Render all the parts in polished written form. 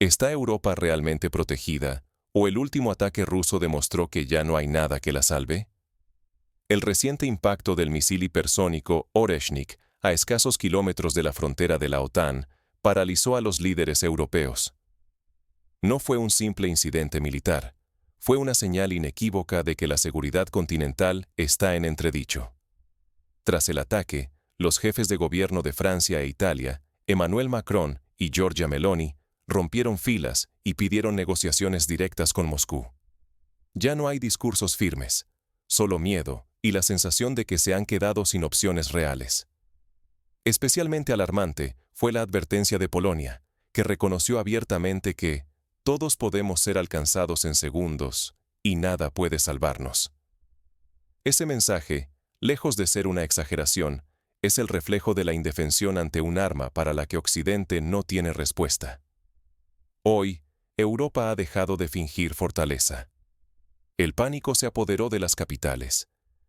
¿Está Europa realmente protegida, o el último ataque ruso demostró que ya no hay nada que la salve? El reciente impacto del misil hipersónico Oreshnik, a escasos kilómetros de la frontera de la OTAN, paralizó a los líderes europeos. No fue un simple incidente militar, fue una señal inequívoca de que la seguridad continental está en entredicho. Tras el ataque, los jefes de gobierno de Francia e Italia, Emmanuel Macron y Giorgia Meloni, rompieron filas y pidieron negociaciones directas con Moscú. Ya no hay discursos firmes, solo miedo y la sensación de que se han quedado sin opciones reales. Especialmente alarmante fue la advertencia de Polonia, que reconoció abiertamente que todos podemos ser alcanzados en segundos y nada puede salvarnos. Ese mensaje, lejos de ser una exageración, es el reflejo de la indefensión ante un arma para la que Occidente no tiene respuesta. Hoy, Europa ha dejado de fingir fortaleza. El pánico se apoderó de las capitales.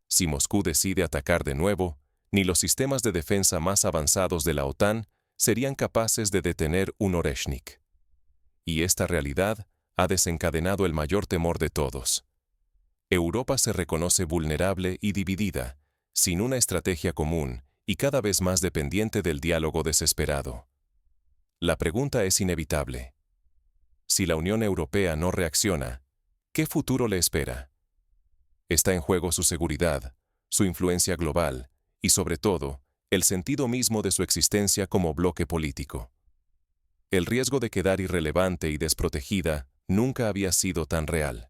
Si Moscú decide atacar de nuevo, ni los sistemas de defensa más avanzados de la OTAN serían capaces de detener un Oreshnik. Y esta realidad ha desencadenado el mayor temor de todos. Europa se reconoce vulnerable y dividida, sin una estrategia común y cada vez más dependiente del diálogo desesperado. La pregunta es inevitable. Si la Unión Europea no reacciona, ¿qué futuro le espera? Está en juego su seguridad, su influencia global y, sobre todo, el sentido mismo de su existencia como bloque político. El riesgo de quedar irrelevante y desprotegida nunca había sido tan real.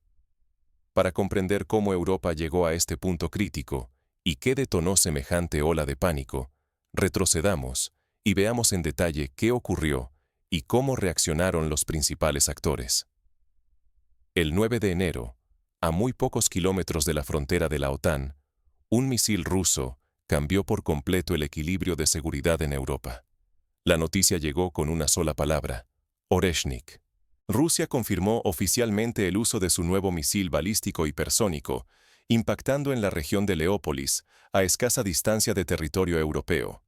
Para comprender cómo Europa llegó a este punto crítico y qué detonó semejante ola de pánico, retrocedamos y veamos en detalle qué ocurrió y cómo reaccionaron los principales actores. El 9 de enero, a muy pocos kilómetros de la frontera de la OTAN, un misil ruso cambió por completo el equilibrio de seguridad en Europa. La noticia llegó con una sola palabra: Oreshnik. Rusia confirmó oficialmente el uso de su nuevo misil balístico hipersónico, impactando en la región de Leópolis, a escasa distancia de territorio europeo.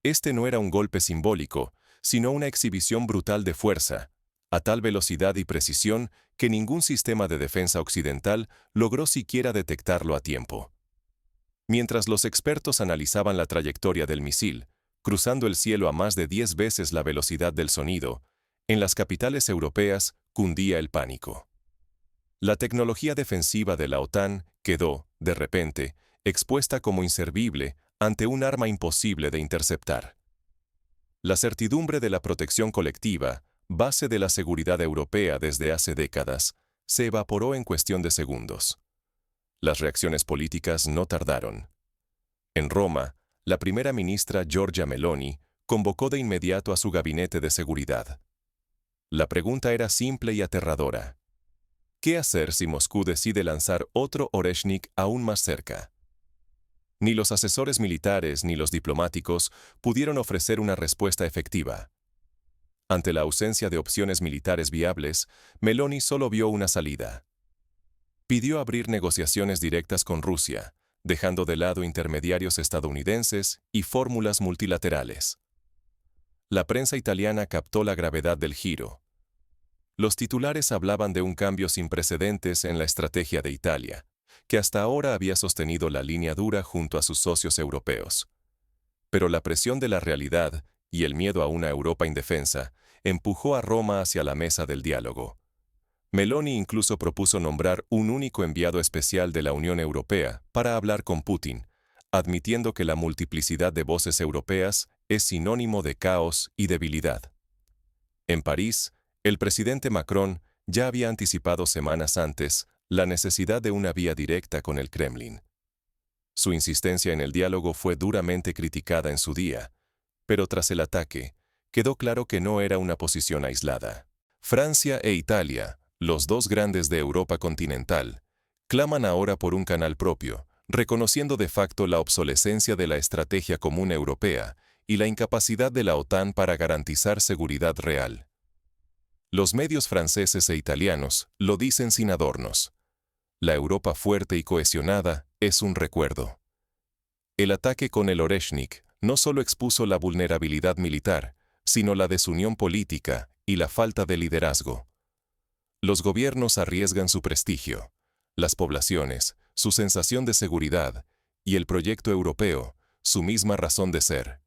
Este no era un golpe simbólico, sino una exhibición brutal de fuerza, a tal velocidad y precisión que ningún sistema de defensa occidental logró siquiera detectarlo a tiempo. Mientras los expertos analizaban la trayectoria del misil, cruzando el cielo a más de 10 veces la velocidad del sonido, en las capitales europeas cundía el pánico. La tecnología defensiva de la OTAN quedó, de repente, expuesta como inservible ante un arma imposible de interceptar. La certidumbre de la protección colectiva, base de la seguridad europea desde hace décadas, se evaporó en cuestión de segundos. Las reacciones políticas no tardaron. En Roma, la primera ministra Giorgia Meloni convocó de inmediato a su gabinete de seguridad. La pregunta era simple y aterradora. ¿Qué hacer si Moscú decide lanzar otro Oreshnik aún más cerca? Ni los asesores militares ni los diplomáticos pudieron ofrecer una respuesta efectiva. Ante la ausencia de opciones militares viables, Meloni solo vio una salida. Pidió abrir negociaciones directas con Rusia, dejando de lado intermediarios estadounidenses y fórmulas multilaterales. La prensa italiana captó la gravedad del giro. Los titulares hablaban de un cambio sin precedentes en la estrategia de Italia, que hasta ahora había sostenido la línea dura junto a sus socios europeos. Pero la presión de la realidad y el miedo a una Europa indefensa empujó a Roma hacia la mesa del diálogo. Meloni incluso propuso nombrar un único enviado especial de la Unión Europea para hablar con Putin, admitiendo que la multiplicidad de voces europeas es sinónimo de caos y debilidad. En París, el presidente Macron ya había anticipado semanas antes la necesidad de una vía directa con el Kremlin. Su insistencia en el diálogo fue duramente criticada en su día, pero tras el ataque, quedó claro que no era una posición aislada. Francia e Italia, los dos grandes de Europa continental, claman ahora por un canal propio, reconociendo de facto la obsolescencia de la estrategia común europea y la incapacidad de la OTAN para garantizar seguridad real. Los medios franceses e italianos lo dicen sin adornos. La Europa fuerte y cohesionada es un recuerdo. El ataque con el Oreshnik no solo expuso la vulnerabilidad militar, sino la desunión política y la falta de liderazgo. Los gobiernos arriesgan su prestigio, las poblaciones, su sensación de seguridad, y el proyecto europeo, su misma razón de ser.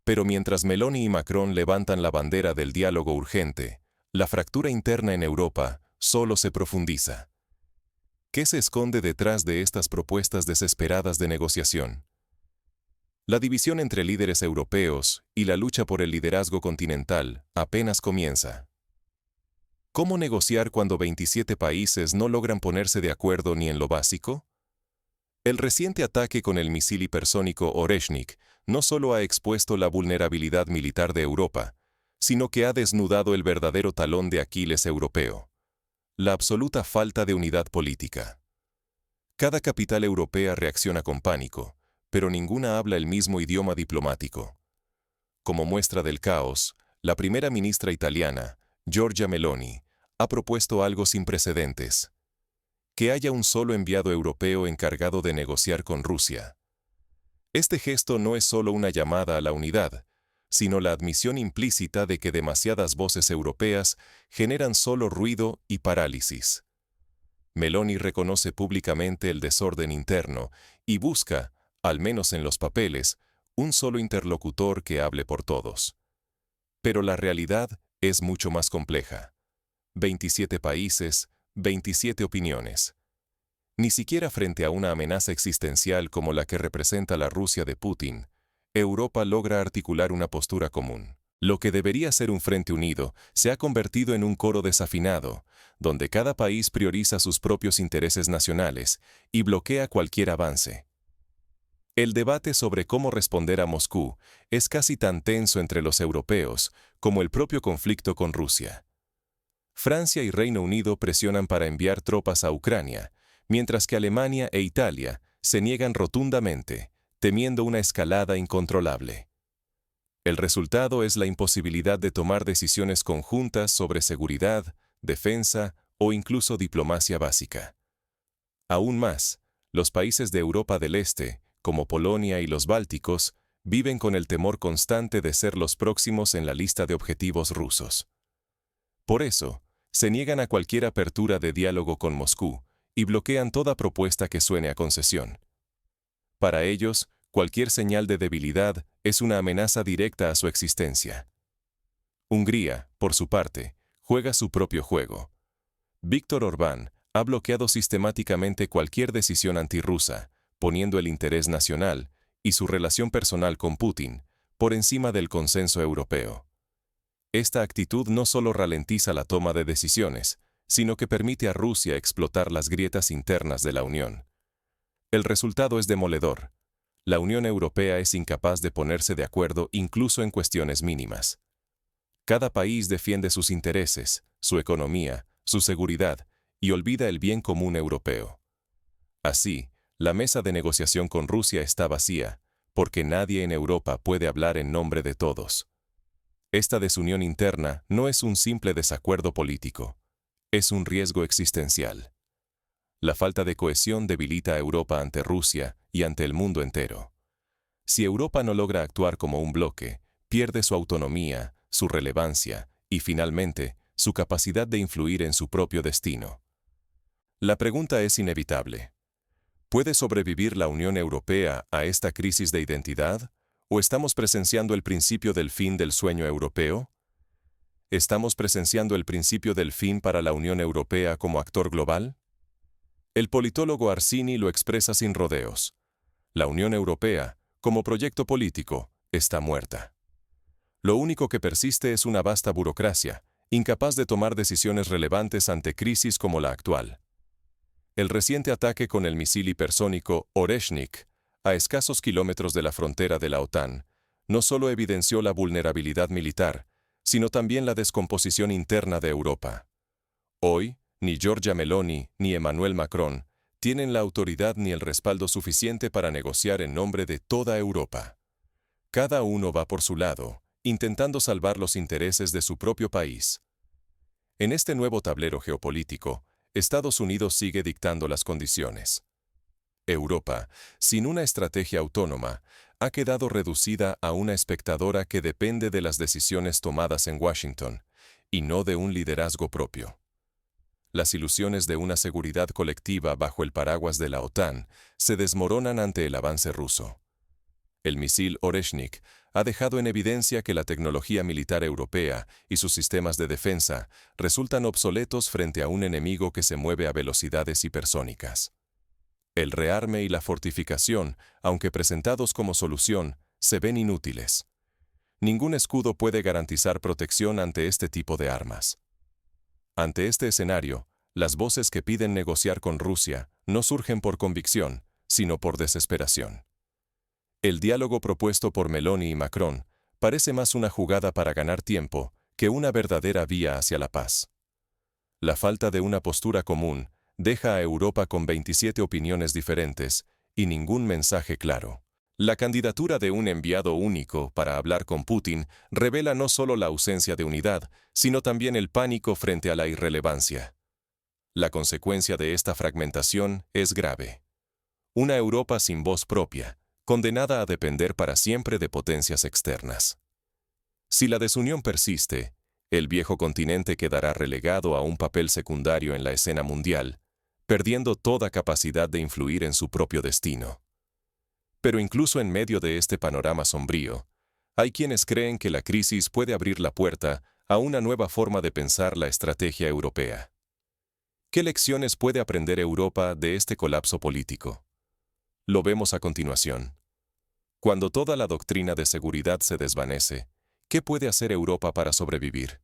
Pero mientras Meloni y Macron levantan la bandera del diálogo urgente, la fractura interna en Europa solo se profundiza. ¿Qué se esconde detrás de estas propuestas desesperadas de negociación? La división entre líderes europeos y la lucha por el liderazgo continental apenas comienza. ¿Cómo negociar cuando 27 países no logran ponerse de acuerdo ni en lo básico? El reciente ataque con el misil hipersónico Oreshnik no solo ha expuesto la vulnerabilidad militar de Europa, sino que ha desnudado el verdadero talón de Aquiles europeo: la absoluta falta de unidad política. Cada capital europea reacciona con pánico, pero ninguna habla el mismo idioma diplomático. Como muestra del caos, la primera ministra italiana, Giorgia Meloni, ha propuesto algo sin precedentes: que haya un solo enviado europeo encargado de negociar con Rusia. Este gesto no es solo una llamada a la unidad, sino la admisión implícita de que demasiadas voces europeas generan solo ruido y parálisis. Meloni reconoce públicamente el desorden interno y busca, al menos en los papeles, un solo interlocutor que hable por todos. Pero la realidad es mucho más compleja. 27 países, 27 opiniones. Ni siquiera frente a una amenaza existencial como la que representa la Rusia de Putin, Europa logra articular una postura común. Lo que debería ser un frente unido se ha convertido en un coro desafinado, donde cada país prioriza sus propios intereses nacionales y bloquea cualquier avance. El debate sobre cómo responder a Moscú es casi tan tenso entre los europeos como el propio conflicto con Rusia. Francia y Reino Unido presionan para enviar tropas a Ucrania, mientras que Alemania e Italia se niegan rotundamente, temiendo una escalada incontrolable. El resultado es la imposibilidad de tomar decisiones conjuntas sobre seguridad, defensa o incluso diplomacia básica. Aún más, los países de Europa del Este, como Polonia y los Bálticos, viven con el temor constante de ser los próximos en la lista de objetivos rusos. Por eso, se niegan a cualquier apertura de diálogo con Moscú y bloquean toda propuesta que suene a concesión. Para ellos, cualquier señal de debilidad es una amenaza directa a su existencia. Hungría, por su parte, juega su propio juego. Viktor Orbán ha bloqueado sistemáticamente cualquier decisión antirrusa, poniendo el interés nacional y su relación personal con Putin por encima del consenso europeo. Esta actitud no solo ralentiza la toma de decisiones, sino que permite a Rusia explotar las grietas internas de la Unión. El resultado es demoledor. La Unión Europea es incapaz de ponerse de acuerdo incluso en cuestiones mínimas. Cada país defiende sus intereses, su economía, su seguridad, y olvida el bien común europeo. Así, la mesa de negociación con Rusia está vacía, porque nadie en Europa puede hablar en nombre de todos. Esta desunión interna no es un simple desacuerdo político, es un riesgo existencial. La falta de cohesión debilita a Europa ante Rusia y ante el mundo entero. Si Europa no logra actuar como un bloque, pierde su autonomía, su relevancia y, finalmente, su capacidad de influir en su propio destino. La pregunta es inevitable. ¿Puede sobrevivir la Unión Europea a esta crisis de identidad? ¿O estamos presenciando el principio del fin del sueño europeo? ¿Estamos presenciando el principio del fin para la Unión Europea como actor global? El politólogo Arsini lo expresa sin rodeos. La Unión Europea, como proyecto político, está muerta. Lo único que persiste es una vasta burocracia, incapaz de tomar decisiones relevantes ante crisis como la actual. El reciente ataque con el misil hipersónico Oreshnik, a escasos kilómetros de la frontera de la OTAN, no solo evidenció la vulnerabilidad militar, sino también la descomposición interna de Europa. Hoy, ni Giorgia Meloni ni Emmanuel Macron tienen la autoridad ni el respaldo suficiente para negociar en nombre de toda Europa. Cada uno va por su lado, intentando salvar los intereses de su propio país. En este nuevo tablero geopolítico, Estados Unidos sigue dictando las condiciones. Europa, sin una estrategia autónoma, ha quedado reducida a una espectadora que depende de las decisiones tomadas en Washington, y no de un liderazgo propio. Las ilusiones de una seguridad colectiva bajo el paraguas de la OTAN se desmoronan ante el avance ruso. El misil Oreshnik ha dejado en evidencia que la tecnología militar europea y sus sistemas de defensa resultan obsoletos frente a un enemigo que se mueve a velocidades hipersónicas. El rearme y la fortificación, aunque presentados como solución, se ven inútiles. Ningún escudo puede garantizar protección ante este tipo de armas. Ante este escenario, las voces que piden negociar con Rusia no surgen por convicción, sino por desesperación. El diálogo propuesto por Meloni y Macron parece más una jugada para ganar tiempo que una verdadera vía hacia la paz. La falta de una postura común deja a Europa con 27 opiniones diferentes y ningún mensaje claro. La candidatura de un enviado único para hablar con Putin revela no solo la ausencia de unidad, sino también el pánico frente a la irrelevancia. La consecuencia de esta fragmentación es grave. Una Europa sin voz propia, condenada a depender para siempre de potencias externas. Si la desunión persiste, el viejo continente quedará relegado a un papel secundario en la escena mundial, perdiendo toda capacidad de influir en su propio destino. Pero incluso en medio de este panorama sombrío, hay quienes creen que la crisis puede abrir la puerta a una nueva forma de pensar la estrategia europea. ¿Qué lecciones puede aprender Europa de este colapso político? Lo vemos a continuación. Cuando toda la doctrina de seguridad se desvanece, ¿qué puede hacer Europa para sobrevivir?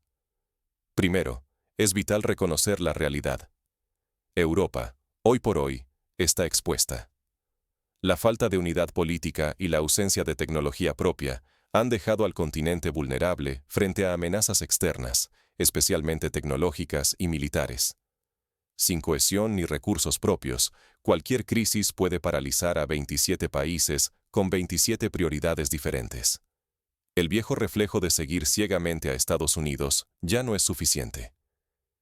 Primero, es vital reconocer la realidad. Europa, hoy por hoy, está expuesta. La falta de unidad política y la ausencia de tecnología propia han dejado al continente vulnerable frente a amenazas externas, especialmente tecnológicas y militares. Sin cohesión ni recursos propios, cualquier crisis puede paralizar a 27 países con 27 prioridades diferentes. El viejo reflejo de seguir ciegamente a Estados Unidos ya no es suficiente.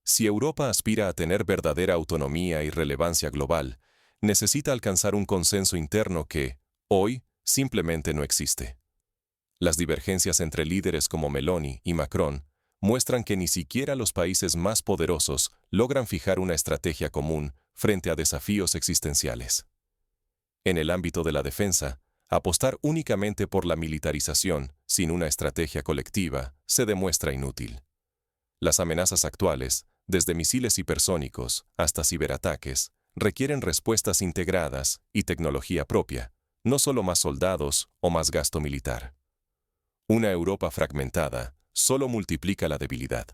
Si Europa aspira a tener verdadera autonomía y relevancia global, necesita alcanzar un consenso interno que, hoy, simplemente no existe. Las divergencias entre líderes como Meloni y Macron muestran que ni siquiera los países más poderosos logran fijar una estrategia común frente a desafíos existenciales. En el ámbito de la defensa, apostar únicamente por la militarización, sin una estrategia colectiva, se demuestra inútil. Las amenazas actuales, desde misiles hipersónicos hasta ciberataques, requieren respuestas integradas y tecnología propia, no solo más soldados o más gasto militar. Una Europa fragmentada solo multiplica la debilidad.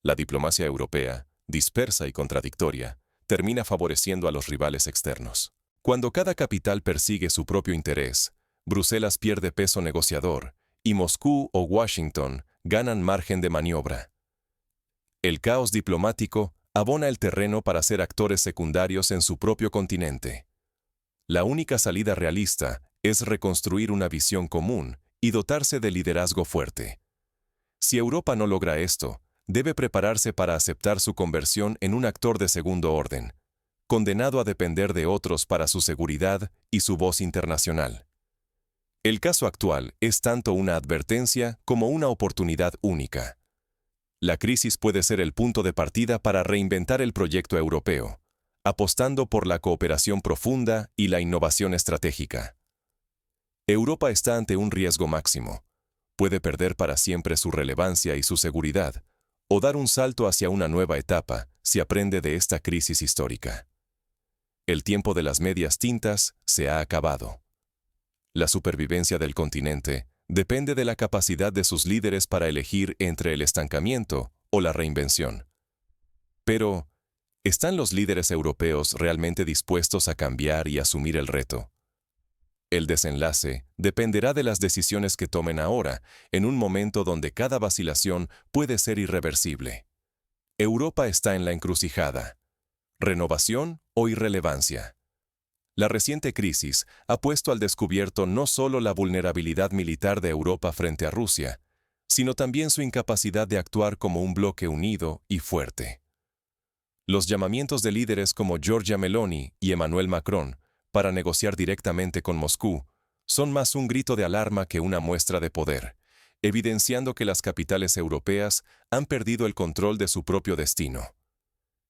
La diplomacia europea, dispersa y contradictoria, termina favoreciendo a los rivales externos. Cuando cada capital persigue su propio interés, Bruselas pierde peso negociador y Moscú o Washington ganan margen de maniobra. El caos diplomático abona el terreno para ser actores secundarios en su propio continente. La única salida realista es reconstruir una visión común y dotarse de liderazgo fuerte. Si Europa no logra esto, debe prepararse para aceptar su conversión en un actor de segundo orden, condenado a depender de otros para su seguridad y su voz internacional. El caso actual es tanto una advertencia como una oportunidad única. La crisis puede ser el punto de partida para reinventar el proyecto europeo, apostando por la cooperación profunda y la innovación estratégica. Europa está ante un riesgo máximo. Puede perder para siempre su relevancia y su seguridad, o dar un salto hacia una nueva etapa si aprende de esta crisis histórica. El tiempo de las medias tintas se ha acabado. La supervivencia del continente depende de la capacidad de sus líderes para elegir entre el estancamiento o la reinvención. Pero, ¿están los líderes europeos realmente dispuestos a cambiar y asumir el reto? El desenlace dependerá de las decisiones que tomen ahora, en un momento donde cada vacilación puede ser irreversible. Europa está en la encrucijada. ¿Renovación o irrelevancia? La reciente crisis ha puesto al descubierto no solo la vulnerabilidad militar de Europa frente a Rusia, sino también su incapacidad de actuar como un bloque unido y fuerte. Los llamamientos de líderes como Giorgia Meloni y Emmanuel Macron para negociar directamente con Moscú son más un grito de alarma que una muestra de poder. evidenciando que las capitales europeas han perdido el control de su propio destino.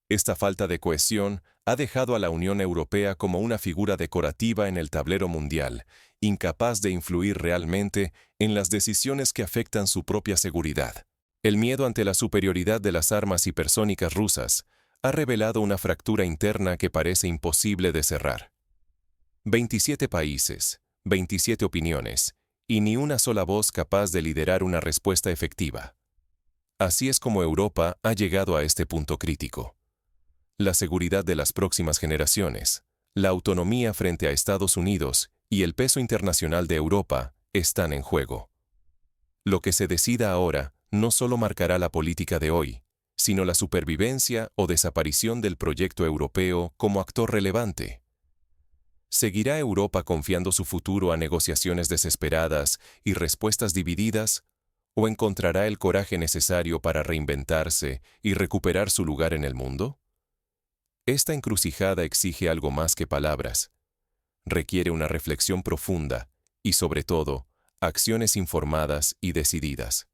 Esta falta de cohesión ha dejado a la Unión Europea como una figura decorativa en el tablero mundial, incapaz de influir realmente en las decisiones que afectan su propia seguridad. El miedo ante la superioridad de las armas hipersónicas rusas ha revelado una fractura interna que parece imposible de cerrar. 27 países, 27 opiniones, y ni una sola voz capaz de liderar una respuesta efectiva. Así es como Europa ha llegado a este punto crítico. La seguridad de las próximas generaciones, la autonomía frente a Estados Unidos y el peso internacional de Europa están en juego. Lo que se decida ahora no solo marcará la política de hoy, sino la supervivencia o desaparición del proyecto europeo como actor relevante. ¿Seguirá Europa confiando su futuro a negociaciones desesperadas y respuestas divididas? ¿O encontrará el coraje necesario para reinventarse y recuperar su lugar en el mundo? Esta encrucijada exige algo más que palabras. Requiere una reflexión profunda y, sobre todo, acciones informadas y decididas.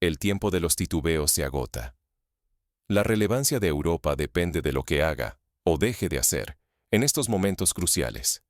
El tiempo de los titubeos se agota. La relevancia de Europa depende de lo que haga o deje de hacer en estos momentos cruciales.